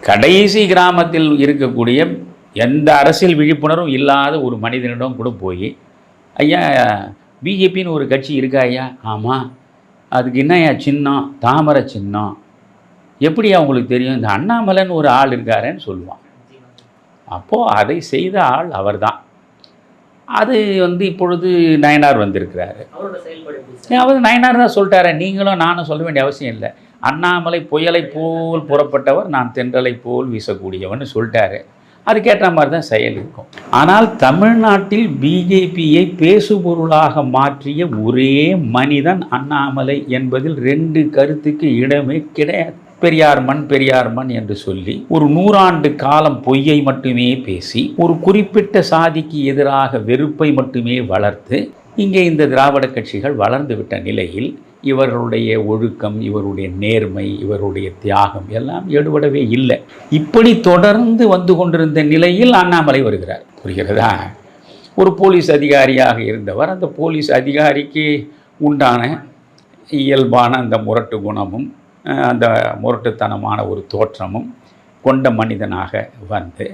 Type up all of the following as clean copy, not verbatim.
கடைசி கிராமத்தில் இருக்கக்கூடிய எந்த அரசியல் விழிப்புணர்வும் இல்லாத ஒரு மனிதனிடம் கூட போய், ஐயா பிஜேபின்னு ஒரு கட்சி இருக்கா ஐயா? ஆமாம். அதுக்கு என்னையா சின்னம்? தாமரை சின்னம். எப்படி அவங்களுக்கு தெரியும்? இந்த அண்ணாமலைன்னு ஒரு ஆள் இருக்காருன்னு சொல்லுவான். அப்போது அதை செய்த ஆள் அவர் தான். அது இப்பொழுது நயனார் வந்திருக்கிறாரு. அவர் நயனார் தான் சொல்லிட்டாரு, நீங்களும் நானும் சொல்ல வேண்டிய அவசியம் இல்லை. அண்ணாமலை புயலை போல் புறப்பட்டவர், நான் தென்றலை போல் வீசக்கூடியவன்னு சொல்லிட்டாரு. அதுக்கேற்ற மாதிரி தான் செயல் இருக்கும். ஆனால் தமிழ்நாட்டில் பிஜேபியை பேசுபொருளாக மாற்றிய ஒரே மனிதன் அண்ணாமலை என்பதில் 2 கருத்துக்கு இடமே கிடையாது. பெரியார் மண் என்று சொல்லி ஒரு 100 ஆண்டு காலம் பொய்யை மட்டுமே பேசி ஒரு குறிப்பிட்ட சாதிக்கு எதிராக வெறுப்பை மட்டுமே வளர்த்து இங்கே இந்த திராவிட கட்சிகள் வளர்ந்து விட்ட நிலையில் இவர்களுடைய ஒழுக்கம், இவருடைய நேர்மை, இவருடைய தியாகம் எல்லாம் எடுபடவே இல்லை. இப்படி தொடர்ந்து வந்து கொண்டிருந்த நிலையில் அண்ணாமலை வருகிறார். புரிகிறதா? ஒரு போலீஸ் அதிகாரியாக இருந்தவர், அந்த போலீஸ் அதிகாரிக்கு உண்டான இயல்பான அந்த முரட்டு குணமும் அந்த முரட்டுத்தனமான ஒரு தோற்றமும் கொண்ட மனிதனாக வந்து,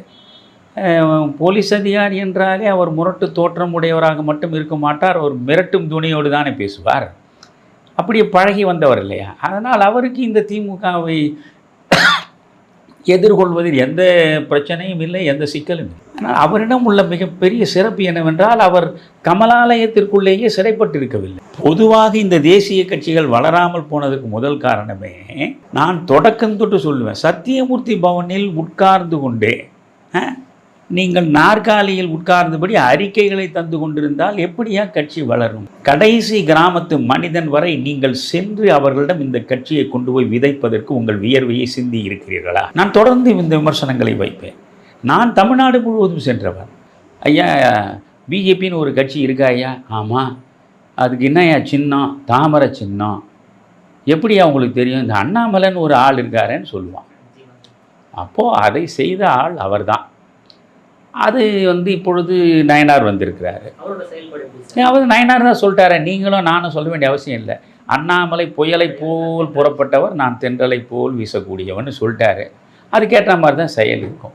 போலீஸ் அதிகாரி என்றாலே அவர் முரட்டு தோற்றம் உடையவராக மட்டும் இருக்க மாட்டார், அவர் மிரட்டும் துணியோடு தானே பேசுவார். அப்படியே பழகி வந்தவர் இல்லையா? அதனால் அவருக்கு இந்த திமுகவை எதிர்கொள்வதில் எந்த பிரச்சனையும் இல்லை, எந்த சிக்கலும் இல்லை. ஆனால் அவரிடம் உள்ள மிகப்பெரிய சிறப்பு என்னவென்றால், அவர் கமலாலயத்திற்குள்ளேயே சிறைப்பட்டிருக்கவில்லை. பொதுவாக இந்த தேசிய கட்சிகள் வளராமல் போனதற்கு முதல் காரணமே, நான் தொடக்கம் தொட்டு சொல்லுவேன், சத்தியமூர்த்தி பவனில் உட்கார்ந்து கொண்டே நீங்கள் நாற்காலியில் உட்கார்ந்தபடி அறிக்கைகளை தந்து கொண்டிருந்தால் எப்படியா கட்சி வளரும்? கடைசி கிராமத்து மனிதன் வரை நீங்கள் சென்று அவர்களிடம் இந்த கட்சியை கொண்டு போய் விதைப்பதற்கு உங்கள் வியர்வையை சிந்தி இருக்கிறீர்களா? நான் தொடர்ந்து இந்த விமர்சனங்களை வைப்பேன். நான் தமிழ்நாடு முழுவதும் சென்றவர். ஐயா பிஜேபின்னு ஒரு கட்சி இருக்கா ஐயா? ஆமாம். அதுக்கு என்னையா சின்னம்? தாமரை சின்னம். எப்படி அவங்களுக்கு தெரியும்? இந்த அண்ணாமலைன்னு ஒரு ஆள் இருக்காருன்னு சொல்லுவான். அப்போது அதை செய்த ஆள் அவர் தான். அது இப்பொழுது நயனார் வந்திருக்கிறாரு. அவர் நயனார் தான் சொல்லிட்டாரு, நீங்களும் நானும் சொல்ல வேண்டிய அவசியம் இல்லை. அண்ணாமலை புயலை போல் புறப்பட்டவர், நான் தென்றலை போல் வீசக்கூடியவன்னு சொல்லிட்டாரு. அதுக்கேற்ற மாதிரி தான் செயல் இருக்கும்.